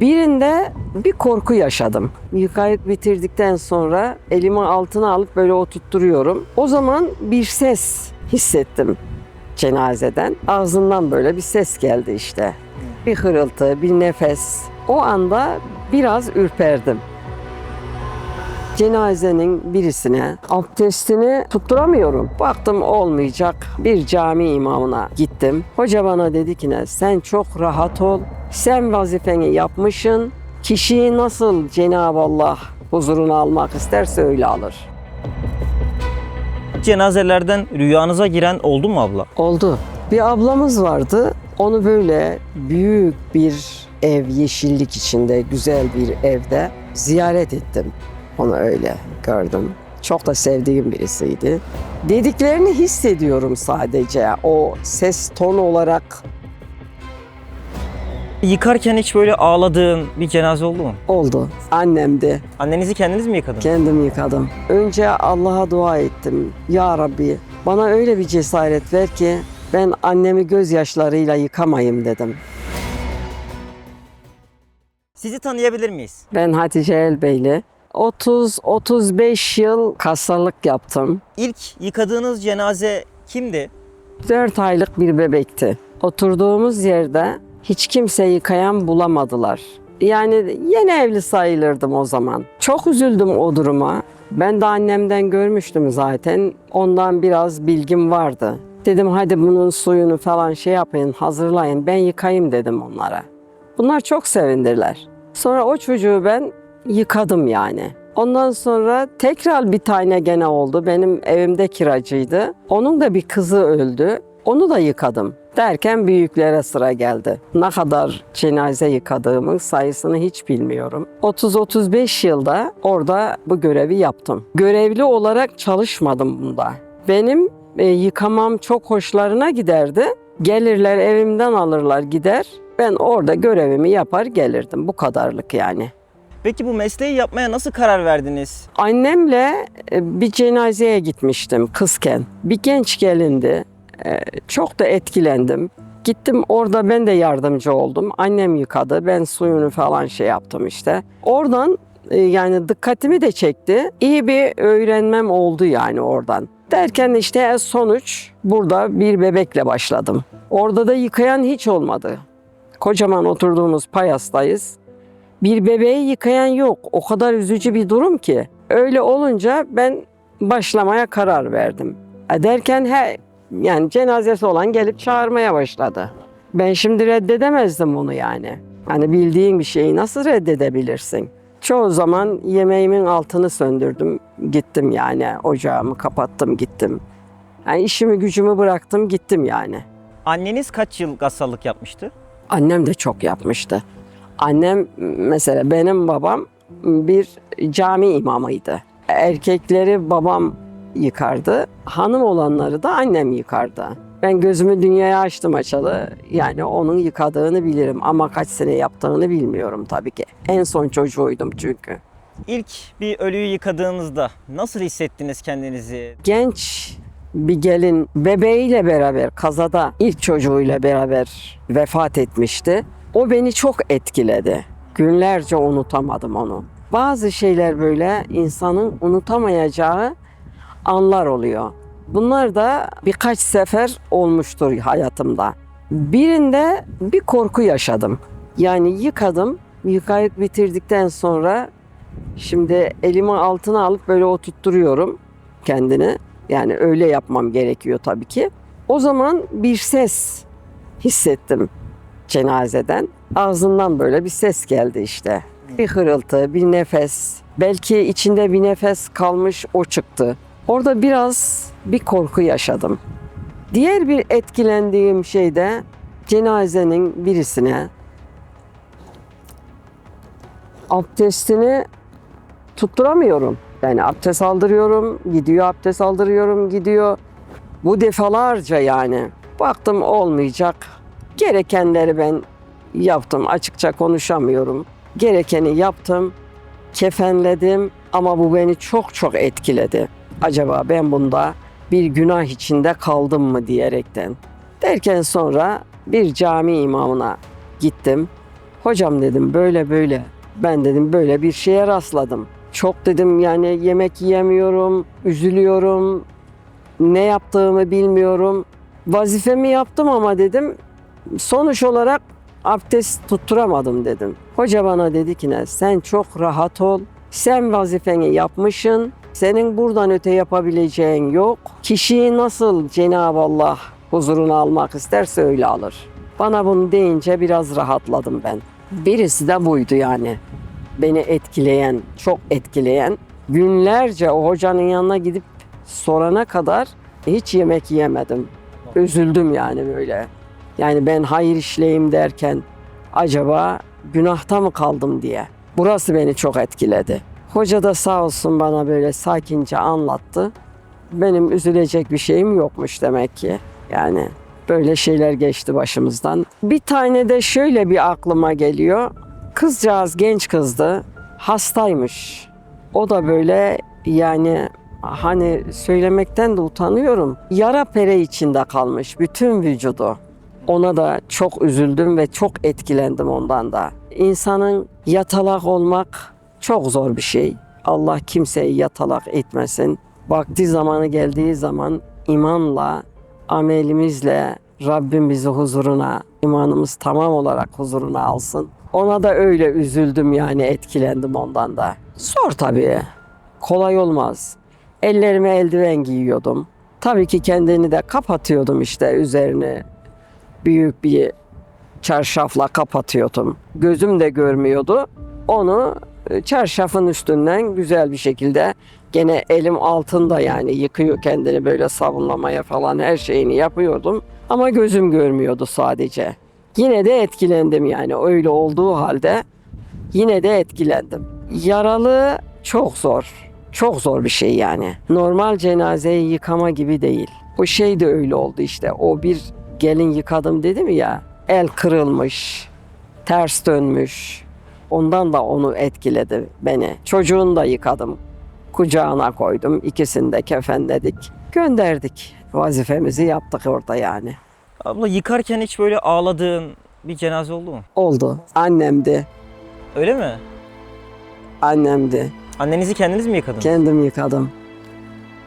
Birinde bir korku yaşadım. Yıkayıp bitirdikten sonra elimi altına alıp böyle oturtturuyorum. O zaman bir ses hissettim cenazeden. Ağzından böyle bir ses geldi işte. Bir hırıltı, bir nefes. O anda biraz ürperdim. Cenazenin birisine abdestini tutturamıyorum. Baktım olmayacak. Bir cami imamına gittim. Hoca bana dedi ki sen çok rahat ol. Sen vazifeni yapmışsın. Kişiyi nasıl Cenab-ı Allah huzuruna almak isterse öyle alır. Cenazelerden rüyanıza giren oldu mu abla? Oldu. Bir ablamız vardı. Onu böyle büyük bir ev, yeşillik içinde, güzel bir evde ziyaret ettim. Onu öyle gördüm. Çok da sevdiğim birisiydi. Dediklerini hissediyorum sadece. O ses tonu olarak. Yıkarken hiç böyle ağladığın bir cenaze oldu mu? Oldu. Annemdi. Annenizi kendiniz mi yıkadınız? Kendim yıkadım. Önce Allah'a dua ettim. Ya Rabbi bana öyle bir cesaret ver ki ben annemi gözyaşlarıyla yıkamayayım dedim. Sizi tanıyabilir miyiz? Ben Hatice Elbeyli. 30-35 yıl kassalık yaptım. İlk yıkadığınız cenaze kimdi? 4 aylık bir bebekti. Oturduğumuz yerde hiç kimse yıkayan bulamadılar. Yani yeni evli sayılırdım o zaman. Çok üzüldüm o duruma. Ben de annemden görmüştüm zaten. Ondan biraz bilgim vardı. Dedim hadi bunun suyunu falan şey yapın, hazırlayın. Ben yıkayayım dedim onlara. Bunlar çok sevindiler. Sonra o çocuğu ben yıkadım yani. Ondan sonra tekrar bir tane gene oldu. Benim evimde kiracıydı. Onun da bir kızı öldü. Onu da yıkadım. Derken büyüklere sıra geldi. Ne kadar cenaze yıkadığımın sayısını hiç bilmiyorum. 30-35 yılda orada bu görevi yaptım. Görevli olarak çalışmadım bunda. Benim yıkamam çok hoşlarına giderdi. Gelirler evimden alırlar gider. Ben orada görevimi yapar gelirdim. Bu kadarlık yani. Peki bu mesleği yapmaya nasıl karar verdiniz? Annemle bir cenazeye gitmiştim kızken. Bir genç gelindi. Çok da etkilendim. Gittim orada ben de yardımcı oldum. Annem yıkadı. Ben suyunu falan şey yaptım işte. Oradan yani dikkatimi de çekti. İyi bir öğrenmem oldu yani oradan. Derken işte sonuç burada bir bebekle başladım. Orada da yıkayan hiç olmadı. Kocaman oturduğumuz payastayız. Bir bebeği yıkayan yok. O kadar üzücü bir durum ki. Öyle olunca ben başlamaya karar verdim. Derken yani cenazesi olan gelip çağırmaya başladı. Ben şimdi reddedemezdim bunu yani. Hani bildiğin bir şeyi nasıl reddedebilirsin? Çoğu zaman yemeğimin altını söndürdüm. Gittim yani ocağımı kapattım gittim. Yani işimi gücümü bıraktım gittim yani. Anneniz kaç yıl gassallık yapmıştı? Annem de çok yapmıştı. Annem mesela benim babam bir cami imamıydı. Erkekleri babam yıkardı. Hanım olanları da annem yıkardı. Ben gözümü dünyaya açtım açalı. Yani onun yıkadığını bilirim ama kaç sene yaptığını bilmiyorum tabii ki. En son çocuğuydum çünkü. İlk bir ölüyü yıkadığınızda nasıl hissettiniz kendinizi? Genç bir gelin bebeğiyle beraber kazada ilk çocuğuyla beraber vefat etmişti. O beni çok etkiledi. Günlerce unutamadım onu. Bazı şeyler böyle insanın unutamayacağı anlar oluyor. Bunlar da birkaç sefer olmuştur hayatımda. Birinde bir korku yaşadım. Yani yıkadım. Yıkayıp bitirdikten sonra şimdi elimi altına alıp böyle oturtturuyorum kendini. Yani öyle yapmam gerekiyor tabii ki. O zaman bir ses hissettim cenazeden. Ağzından böyle bir ses geldi işte. Bir hırıltı, bir nefes. Belki içinde bir nefes kalmış o çıktı. Orada biraz bir korku yaşadım. Diğer bir etkilendiğim şey de cenazenin birisine abdestini tutturamıyorum. Yani abdest aldırıyorum, gidiyor, abdest aldırıyorum, gidiyor. Bu defalarca yani. Baktım olmayacak. Gerekenleri ben yaptım. Açıkça konuşamıyorum. Gerekeni yaptım. Kefenledim ama bu beni çok çok etkiledi. Acaba ben bunda bir günah içinde kaldım mı diyerekten. Derken sonra bir cami imamına gittim. Hocam dedim böyle böyle. Ben dedim böyle bir şeye rastladım. Çok dedim yani yemek yiyemiyorum, üzülüyorum. Ne yaptığımı bilmiyorum. Vazifemi yaptım ama dedim sonuç olarak abdest tutturamadım dedim. Hoca bana dedi ki ne sen çok rahat ol. Sen vazifeni yapmışsın. Senin buradan öte yapabileceğin yok. Kişiyi nasıl Cenab-ı Allah huzuruna almak isterse öyle alır. Bana bunu deyince biraz rahatladım ben. Birisi de buydu yani. Beni etkileyen, çok etkileyen. Günlerce o hocanın yanına gidip sorana kadar hiç yemek yemedim. Üzüldüm yani böyle. Yani ben hayır işleyeyim derken acaba günahta mı kaldım diye. Burası beni çok etkiledi. Hoca da sağ olsun bana böyle sakince anlattı. Benim üzülecek bir şeyim yokmuş demek ki. Yani böyle şeyler geçti başımızdan. Bir tane de şöyle bir aklıma geliyor. Kızcağız genç kızdı. Hastaymış. O da böyle yani hani söylemekten de utanıyorum. Yara pere içinde kalmış bütün vücudu. Ona da çok üzüldüm ve çok etkilendim ondan da. İnsanın yatalak olmak çok zor bir şey. Allah kimseyi yatalak etmesin. Vakti zamanı geldiği zaman imanla, amelimizle Rabbim bizi huzuruna, imanımız tamam olarak huzuruna alsın. Ona da öyle üzüldüm yani etkilendim ondan da. Zor tabii. Kolay olmaz. Ellerime eldiven giyiyordum. Tabii ki kendini de kapatıyordum işte üzerini. Büyük bir çarşafla kapatıyordum. Gözüm de görmüyordu. Onu çarşafın üstünden güzel bir şekilde gene elim altında yani yıkıyor kendini böyle sabunlamaya falan her şeyini yapıyordum. Ama gözüm görmüyordu sadece. Yine de etkilendim yani öyle olduğu halde yine de etkilendim. Yaralı çok zor. Çok zor bir şey yani. Normal cenazeyi yıkama gibi değil. O şey de öyle oldu işte. O bir gelin yıkadım dedim ya. El kırılmış, ters dönmüş. Ondan da onu etkiledi beni. Çocuğunu da yıkadım. Kucağına koydum. İkisini de kefenledik. Gönderdik. Vazifemizi yaptık orada yani. Abla yıkarken hiç böyle ağladığın bir cenaze oldu mu? Oldu. Annemdi. Öyle mi? Annemdi. Annenizi kendiniz mi yıkadınız? Kendim yıkadım.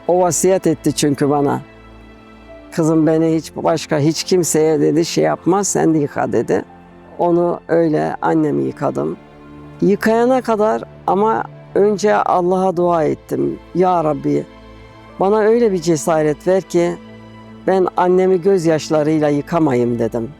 O vasiyet etti çünkü bana. Kızım beni hiç kimseye dedi şey yapmaz sen de yıka dedi. Onu öyle annemi yıkadım. Yıkayana kadar ama önce Allah'a dua ettim. Ya Rabbi bana öyle bir cesaret ver ki ben annemi gözyaşlarıyla yıkamayayım dedim.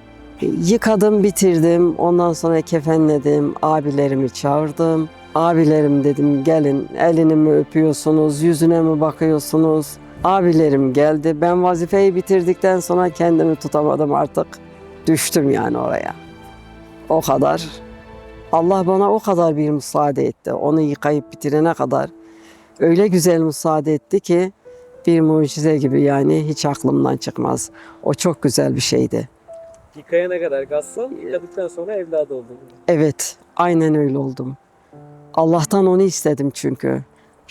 Yıkadım, bitirdim. Ondan sonra kefenledim. Abilerimi çağırdım. Abilerim dedim gelin elini mi öpüyorsunuz, yüzüne mi bakıyorsunuz? Abilerim geldi. Ben vazifeyi bitirdikten sonra kendimi tutamadım artık. Düştüm yani oraya. O kadar. Allah bana o kadar bir müsaade etti. Onu yıkayıp bitirene kadar. Öyle güzel müsaade etti ki bir mucize gibi yani hiç aklımdan çıkmaz. O çok güzel bir şeydi. Yıkayana kadar gazsan, yıkadıktan sonra evladı oldun. Evet, aynen öyle oldum. Allah'tan onu istedim çünkü.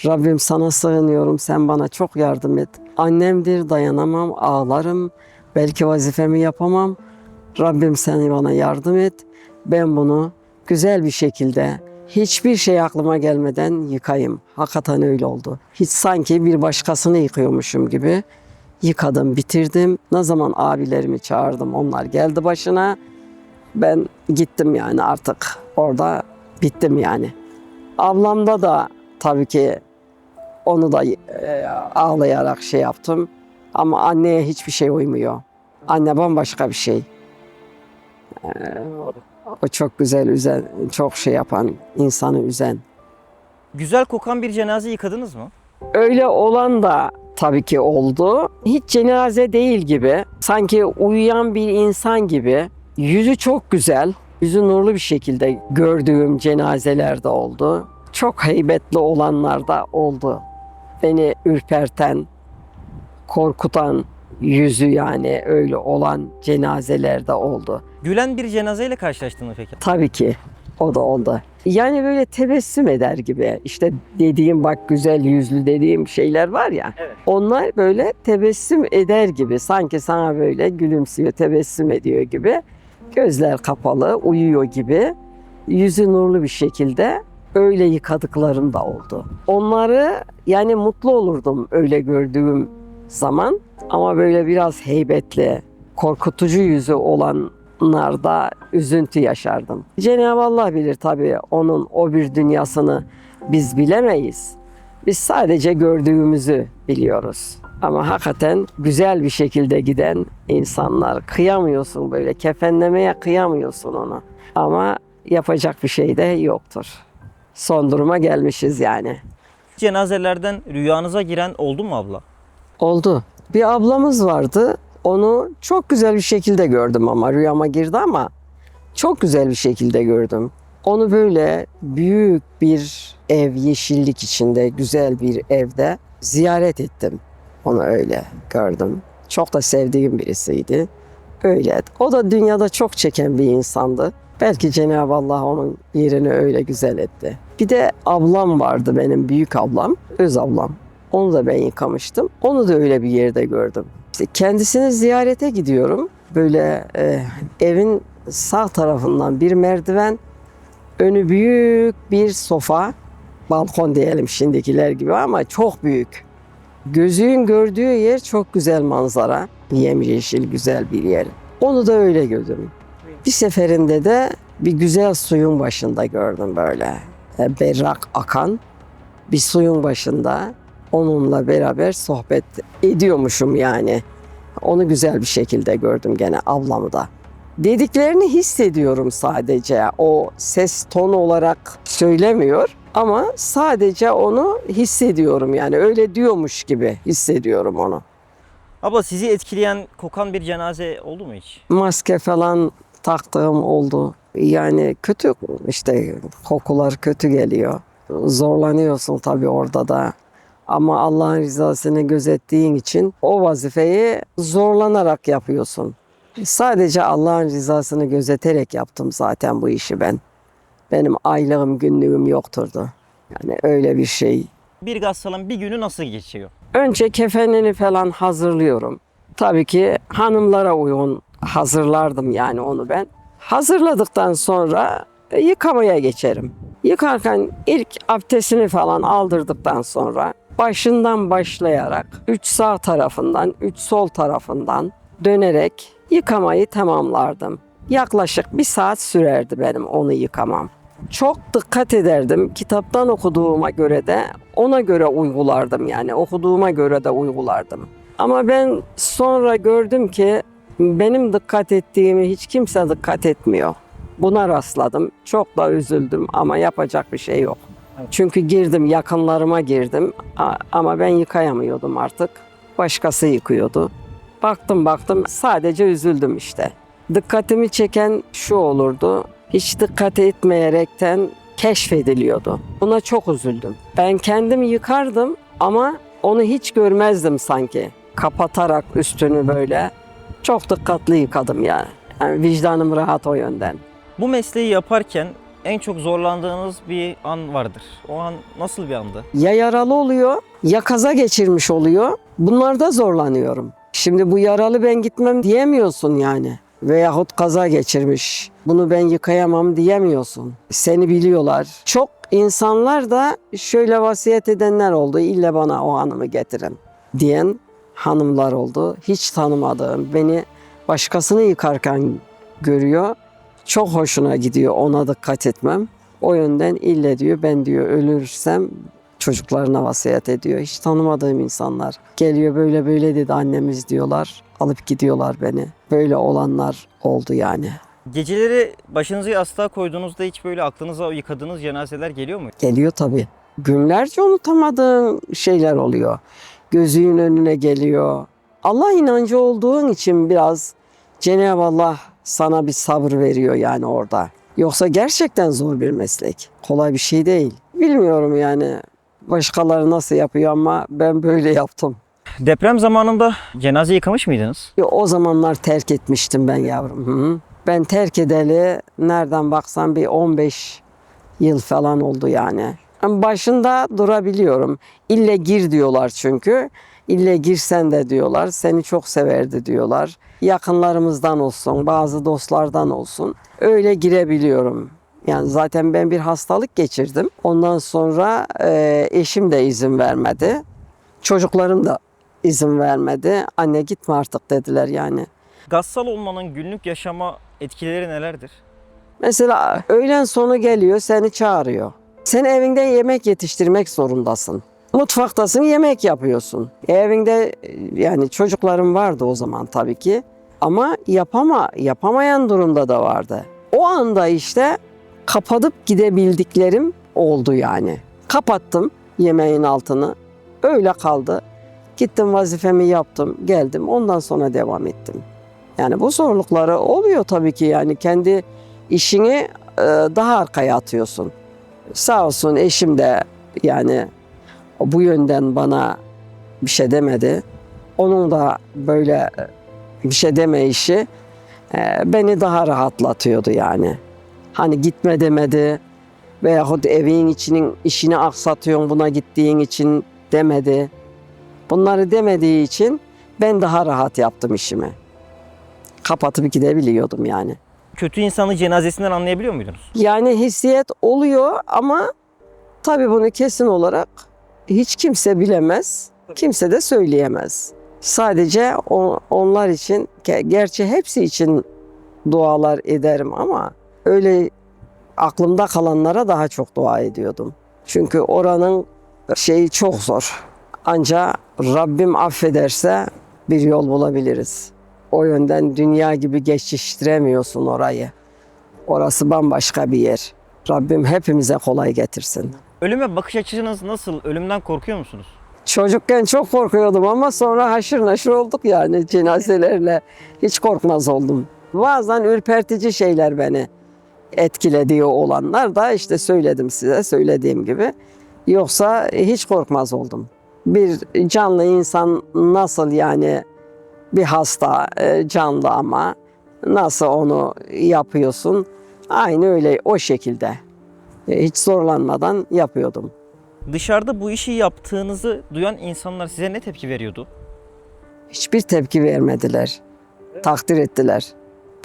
Rabbim sana sığınıyorum, sen bana çok yardım et. Annemdir, dayanamam, ağlarım. Belki vazifemi yapamam. Rabbim sen bana yardım et. Ben bunu güzel bir şekilde, hiçbir şey aklıma gelmeden yıkayayım. Hakikaten öyle oldu. Hiç sanki bir başkasını yıkıyormuşum gibi. Yıkadım, bitirdim. Ne zaman abilerimi çağırdım, onlar geldi başına. Ben gittim yani artık. Orada bittim yani. Ablamda da tabii ki onu da ağlayarak şey yaptım. Ama anneye hiçbir şey uymuyor. Anne bambaşka bir şey. O çok güzel, üzen, çok şey yapan, insanı üzen. Güzel kokan bir cenaze yıkadınız mı? Öyle olan da tabii ki oldu. Hiç cenaze değil gibi, sanki uyuyan bir insan gibi. Yüzü çok güzel, yüzü nurlu bir şekilde gördüğüm cenazeler de oldu. Çok heybetli olanlar da oldu. Beni ürperten, korkutan yüzü yani öyle olan cenazeler de oldu. Gülen bir cenazeyle karşılaştın mı peki? Tabii ki o da oldu. Yani böyle tebessüm eder gibi. İşte dediğim bak güzel yüzlü dediğim şeyler var ya. Evet. Onlar böyle tebessüm eder gibi. Sanki sana böyle gülümsüyor, tebessüm ediyor gibi. Gözler kapalı, uyuyor gibi. yüzü nurlu bir şekilde öyle yıkadıklarım da oldu. Onları yani mutlu olurdum öyle gördüğüm zaman ama böyle biraz heybetli, korkutucu yüzü olanlarda üzüntü yaşardım. Cenab-ı Allah bilir tabii onun o bir dünyasını biz bilemeyiz. Biz sadece gördüğümüzü biliyoruz. Ama hakikaten güzel bir şekilde giden insanlar, kıyamıyorsun böyle, kefenlemeye kıyamıyorsun onu. Ama yapacak bir şey de yoktur. Son duruma gelmişiz yani. Cenazelerden rüyanıza giren oldu mu abla? Oldu. Bir ablamız vardı. Onu çok güzel bir şekilde gördüm ama rüyama girdi ama çok güzel bir şekilde gördüm. Onu böyle büyük bir ev, yeşillik içinde, güzel bir evde ziyaret ettim. Onu öyle gördüm. Çok da sevdiğim birisiydi. Öyle. O da dünyada çok çeken bir insandı. Belki Cenab-ı Allah onun yerini öyle güzel etti. Bir de ablam vardı benim, büyük ablam, öz ablam. Onu da ben yıkamıştım. Onu da öyle bir yerde gördüm. İşte kendisini ziyarete gidiyorum. Böyle evin sağ tarafından bir merdiven, önü büyük bir sofa, balkon diyelim şimdikiler gibi ama çok büyük. Gözün gördüğü yer çok güzel manzara, yemyeşil güzel bir yer. Onu da öyle gördüm. Bir seferinde de bir güzel suyun başında gördüm böyle. Berrak akan bir suyun başında onunla beraber sohbet ediyormuşum yani. Onu güzel bir şekilde gördüm gene ablamı da. Dediklerini hissediyorum sadece. O ses tonu olarak söylemiyor ama sadece onu hissediyorum yani öyle diyormuş gibi hissediyorum onu. Abla sizi etkileyen, kokan bir cenaze oldu mu hiç? Maske falan taktığım oldu. Yani kötü işte kokular kötü geliyor. Zorlanıyorsun tabii orada da. Ama Allah'ın rızasını gözettiğin için o vazifeyi zorlanarak yapıyorsun. Sadece Allah'ın rızasını gözeterek yaptım zaten bu işi ben. Benim aylığım, günlüğüm yokturdu. Yani öyle bir şey. Bir gassalın bir günü nasıl geçiyor? Önce kefenini falan hazırlıyorum. Tabii ki hanımlara uygun hazırlardım yani onu ben. Hazırladıktan sonra yıkamaya geçerim. Yıkarken ilk abdestini falan aldırdıktan sonra başından başlayarak 3 sağ tarafından 3 sol tarafından dönerek yıkamayı tamamlardım. Yaklaşık 1 saat sürerdi benim onu yıkamam. Çok dikkat ederdim. Kitaptan okuduğuma göre de ona göre uygulardım yani. Okuduğuma göre de uygulardım. Ama ben sonra gördüm ki benim dikkat ettiğimi hiç kimse dikkat etmiyor. Buna rastladım. Çok da üzüldüm ama yapacak bir şey yok. Çünkü girdim, yakınlarıma girdim ama ben yıkayamıyordum artık. Başkası yıkıyordu. Baktım sadece üzüldüm işte. Dikkatimi çeken şu olurdu. Hiç dikkat etmeyerekten keşfediliyordu. Buna çok üzüldüm. Ben kendim yıkardım ama onu hiç görmezdim sanki. Kapatarak üstünü böyle çok dikkatli yıkadım yani. Yani vicdanım rahat o yönden. Bu mesleği yaparken en çok zorlandığınız bir an vardır. O an nasıl bir andı? Ya yaralı oluyor ya kaza geçirmiş oluyor. Bunlarda zorlanıyorum. Şimdi bu yaralı ben gitmem diyemiyorsun yani. Veyahut kaza geçirmiş. Bunu ben yıkayamam diyemiyorsun. Seni biliyorlar. Çok insanlar da şöyle vasiyet edenler oldu. İlle bana o hanımı getirin diyen hanımlar oldu. Hiç tanımadığım, beni başkasını yıkarken görüyor. Çok hoşuna gidiyor, ona dikkat etmem. O yönden ille diyor ben diyor ölürsem çocuklarına vasiyet ediyor. Hiç tanımadığım insanlar geliyor böyle böyle dedi annemiz diyorlar. Alıp gidiyorlar beni. Böyle olanlar oldu yani. Geceleri başınızı yastığa koyduğunuzda hiç böyle aklınıza o yıkadığınız cenazeler geliyor mu? Geliyor tabii. Günlerce unutamadığım şeyler oluyor. Gözünün önüne geliyor. Allah inancı olduğun için biraz Cenab-ı Allah sana bir sabır veriyor yani orada. Yoksa gerçekten zor bir meslek. Kolay bir şey değil. Bilmiyorum yani başkaları nasıl yapıyor ama ben böyle yaptım. Deprem zamanında cenaze yıkamış mıydınız? O zamanlar terk etmiştim ben yavrum. Hı. Ben terk edeli nereden baksan bir 15 yıl falan oldu yani. Başında durabiliyorum. İlle gir diyorlar çünkü. İlle girsen de diyorlar. Seni çok severdi diyorlar. Yakınlarımızdan olsun, bazı dostlardan olsun. Öyle girebiliyorum. Yani zaten ben bir hastalık geçirdim. Ondan sonra eşim de izin vermedi. Çocuklarım da izin vermedi. Anne gitme artık dediler yani. Gassal olmanın günlük yaşama etkileri nelerdir? Mesela öğlen sonu geliyor, seni çağırıyor. Sen evinde yemek yetiştirmek zorundasın. Mutfaktasın, yemek yapıyorsun. Evinde yani çocuklarım vardı o zaman tabii ki. Ama yapamayan durumda da vardı. O anda işte kapatıp gidebildiklerim oldu yani. Kapattım yemeğin altını. Öyle kaldı. Gittim vazifemi yaptım, geldim. Ondan sonra devam ettim. Yani bu zorlukları oluyor tabii ki yani kendi işini daha arkaya atıyorsun. Sağ olsun eşim de yani bu yönden bana bir şey demedi. Onun da böyle bir şey deme işi beni daha rahatlatıyordu yani. Hani gitme demedi veyahut evin içinin işini aksatıyorsun buna gittiğin için demedi. Bunları demediği için ben daha rahat yaptım işimi. Kapatıp gidebiliyordum yani. Kötü insanı cenazesinden anlayabiliyor muydunuz? Yani hissiyat oluyor ama tabii bunu kesin olarak hiç kimse bilemez, kimse de söyleyemez. Sadece onlar için, gerçi hepsi için dualar ederim ama öyle aklımda kalanlara daha çok dua ediyordum. Çünkü oranın şeyi çok zor. Ancak Rabbim affederse bir yol bulabiliriz. O yönden dünya gibi geçiştiremiyorsun orayı. Orası bambaşka bir yer. Rabbim hepimize kolay getirsin. Ölüme bakış açınız nasıl? Ölümden korkuyor musunuz? Çocukken çok korkuyordum ama sonra haşır neşir olduk yani cenazelerle. Hiç korkmaz oldum. Bazen ürpertici şeyler beni etkilediği olanlar da işte söyledim size söylediğim gibi. Yoksa hiç korkmaz oldum. Bir canlı insan nasıl yani bir hasta canlı ama nasıl onu yapıyorsun? Aynı öyle o şekilde. Hiç zorlanmadan yapıyordum. Dışarıda bu işi yaptığınızı duyan insanlar size ne tepki veriyordu? Hiçbir tepki vermediler. Takdir ettiler.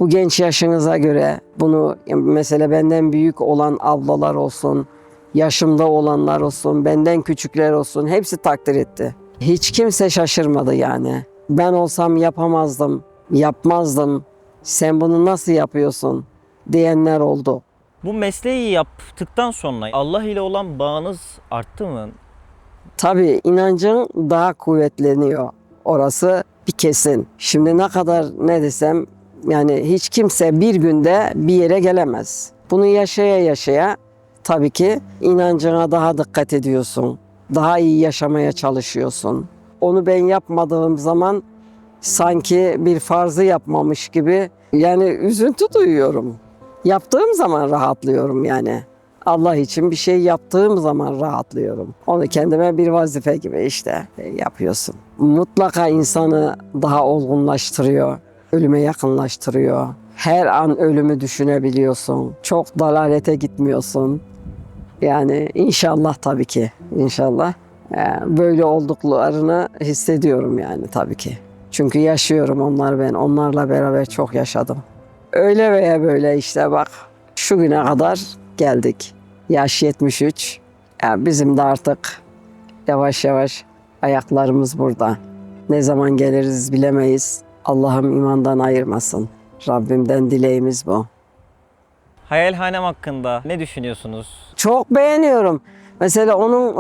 Bu genç yaşınıza göre bunu mesela benden büyük olan ablalar olsun, yaşımda olanlar olsun, benden küçükler olsun hepsi takdir etti. Hiç kimse şaşırmadı yani. Ben olsam yapamazdım, yapmazdım. Sen bunu nasıl yapıyorsun diyenler oldu. Bu mesleği yaptıktan sonra Allah ile olan bağınız arttı mı? Tabii inancın daha kuvvetleniyor. Orası bir kesin. Şimdi ne kadar ne desem yani hiç kimse bir günde bir yere gelemez. Bunu yaşaya yaşaya tabii ki inancına daha dikkat ediyorsun. Daha iyi yaşamaya çalışıyorsun. Onu ben yapmadığım zaman sanki bir farzı yapmamış gibi yani üzüntü duyuyorum. Yaptığım zaman rahatlıyorum yani. Allah için bir şey yaptığım zaman rahatlıyorum. Onu kendime bir vazife gibi işte yapıyorsun. Mutlaka insanı daha olgunlaştırıyor, ölüme yakınlaştırıyor. Her an ölümü düşünebiliyorsun. Çok dalalete gitmiyorsun. Yani inşallah tabii ki, inşallah böyle olduklarını hissediyorum yani tabii ki. Çünkü yaşıyorum onlarla beraber çok yaşadım. Öyle veya böyle işte bak şu güne kadar geldik. Yaş 73. Yani bizim de artık yavaş yavaş ayaklarımız burada. Ne zaman geliriz bilemeyiz. Allah'ım imandan ayırmasın. Rabbimden dileğimiz bu. Hayalhanem hakkında ne düşünüyorsunuz? Çok beğeniyorum. Mesela onun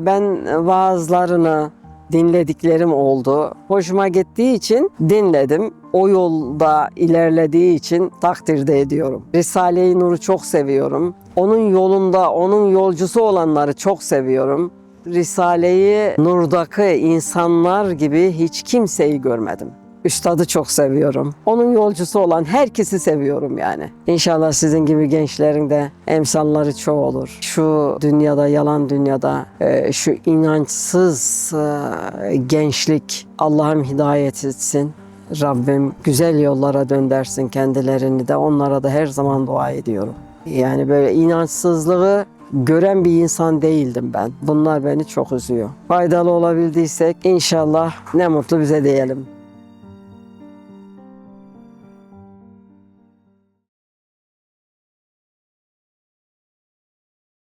ben vaazlarını dinlediklerim oldu. Hoşuma gittiği için dinledim. O yolda ilerlediği için takdir de ediyorum. Risale-i Nur'u çok seviyorum. Onun yolunda, onun yolcusu olanları çok seviyorum. Risale-i Nur'daki insanlar gibi hiç kimseyi görmedim. Üstadı çok seviyorum. Onun yolcusu olan herkesi seviyorum yani. İnşallah sizin gibi gençlerin de emsalları çoğu olur. Şu dünyada, yalan dünyada şu inançsız gençlik Allah'ım hidayet etsin. Rabbim güzel yollara döndürsün kendilerini de. Onlara da her zaman dua ediyorum. Yani böyle inançsızlığı gören bir insan değildim ben. Bunlar beni çok üzüyor. Faydalı olabildiysek inşallah ne mutlu bize diyelim.